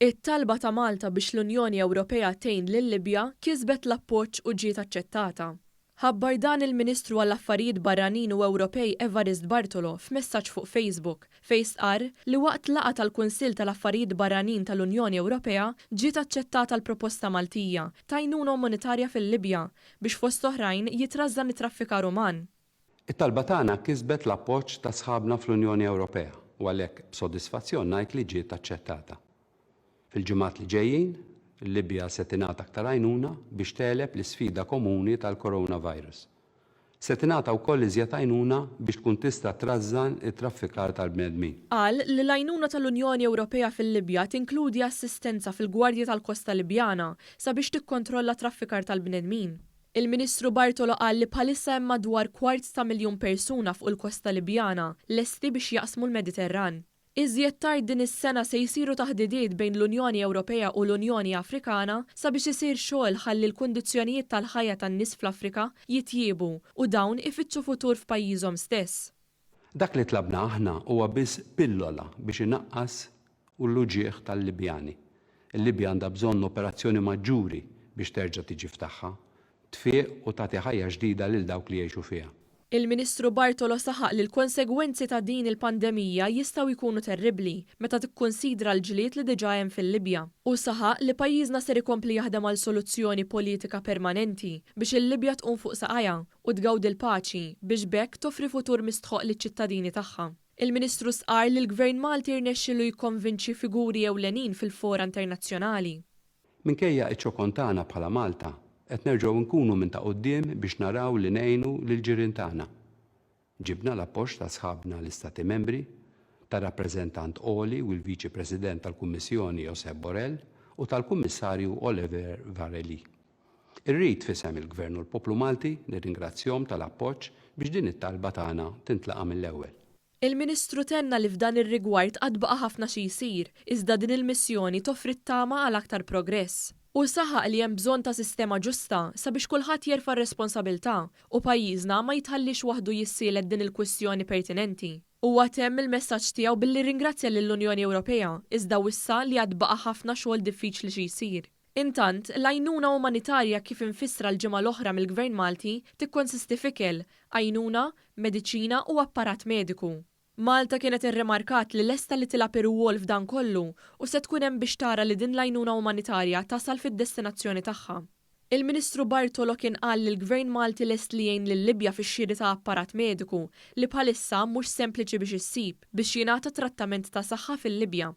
It-talba ta' Malta biex l-Unjoni Ewropea tgħin lil-Libja kisbet l-appoġġ u ġiet aċċettata. Ħabbar dan il-Ministru għall-Affarijiet Barranin u Ewropej Evarist Bartolo f'messaġġ fuq Facebook fejn qal li waqt laqgħa tal-Kunsill tal-Affarijiet Barranin tal-Unjoni Ewropea ġiet aċċettata l-proposta Maltija ta' għajnuna umanitarja fil-Libja biex fost oħrajn jitrażżan it-traffikar uman. It-talba tagħna kisbet l-appoġġ ta' sħabna fl-Unjoni Ewropea u għalhekk b'sodisfazzjon ngħid li ġiet aċċettata. Fil-ġimgħat li ġejjin, il-Libja se tingħata aktar għajnuna biex teleb l-isfida komuni tal-coronavirus. Se tingħata wkoll iżjed għajnuna biex tkun tista' trażżan it-traffikar tal-bnedmin. Qal li l-għajnuna tal-Unjoni Ewropea fil-Libja tinkludi assistenza fil-Gwardja tal-Kosta Libjana sabiex tikkontrolla traffikar tal-bnedmin. Il-Ministru Bartolo qal li bħalissa hemm madwar 250,000 persuna fuq il-Kosta Libjana lesti biex jaqsmu l-Mediterran. Iżjed tard din is-sena se jsiru taħdidiet bejn l-Unjoni Ewropea u l-Unjoni Afrikana sabiex isir xogħol ħalli l-kundizzjonijiet tal-ħajja tan-nies fl-Afrika jitjiebu u dawn ifittxu futur f'pajjiżhom stess. Dak li tlabna aħna huwa biss pillola biex inaqqas u l-uġieħ tal-Libjani. Il-Libja għandha bżonn operazzjoni maġġuri biex terġa' tiġi ftaħħa, tfieq u tagħti ħajja ġdida lil dawk li jgħixu fiha. Il-Ministru Bartolo saħaq li l-konsegwenzi ta' din il-pandemija jistgħu jkunu terribbli meta tikkunsidra l-ġlied li diġà hemm fil-Libja. U saħaq li pajjiżna ser ikompli jaħdem għal soluzzjoni politika permanenti biex il-Libja tqum fuq saqajja u tgawdi l-paċi biex bekk toffri futur mistħoq liċ-ċittadini tagħha. Il-Ministru sqar li l-Gvern Malti rnexxielu jikkonvinċi figuri ewlenin fil-fora internazzjonali. Minkejja iċ-ċokon tagħna bħala Malta qed nerġgħu nkunu minn ta' quddiem biex naraw li ngħinu lill-ġirien tagħna. Ġibna l-appoġġ ta' sħabna l-Istati Membri, ta' rappreżentant Oli u l-Viċi President tal-Kummissjoni Josep Borrell u tal-Kummissarju Oliver Varhelyi. Irrid fisem il-Gvern u l-Poplu Malti nirringrazzjahom tal-appoġġ biex din it-talba tagħna tintlaqa mill-ewwel. Il-Ministru tenna li f'dan ir-rigward qatt baqa' ħafna xi jsir, iżda din il-missjoni toffri t-tama għal aktar progress. U saħaq li hemm bżonn ta' sistema ġusta sabiex kulħadd jerfa' r-responsabilità u pajjiżna ma jitħallix waħdu jissieled din il-kwistjoni pertinenti. Huwa temm il-messaġġ tiegħu billi ringrazzja lill-Unjoni Ewropea iżda wissa li għad baqa' ħafna xogħol diffiċli xi jsir. Intant, l-għajnuna umanitarja kif infissra l-ġimgħa l-oħra mill-Gvern Malti tikkonsisti f'ikel, għajnuna, mediċina u apparat mediku. Malta kienet irremarkat li lesta li tilab ir-rwol f'dan kollu u se tkun hemm biex tara li din l-għajnuna umanitarja tasal fid-destinazzjoni tagħha. Il-Ministru Bartolo kien qal li l-Gvern Malti lest li jgħin lil-Libja fix-xiri ta' apparat mediku li bħalissa mhux sempliċi biex issib biex jingħata trattament ta' saħħa fil-Libja.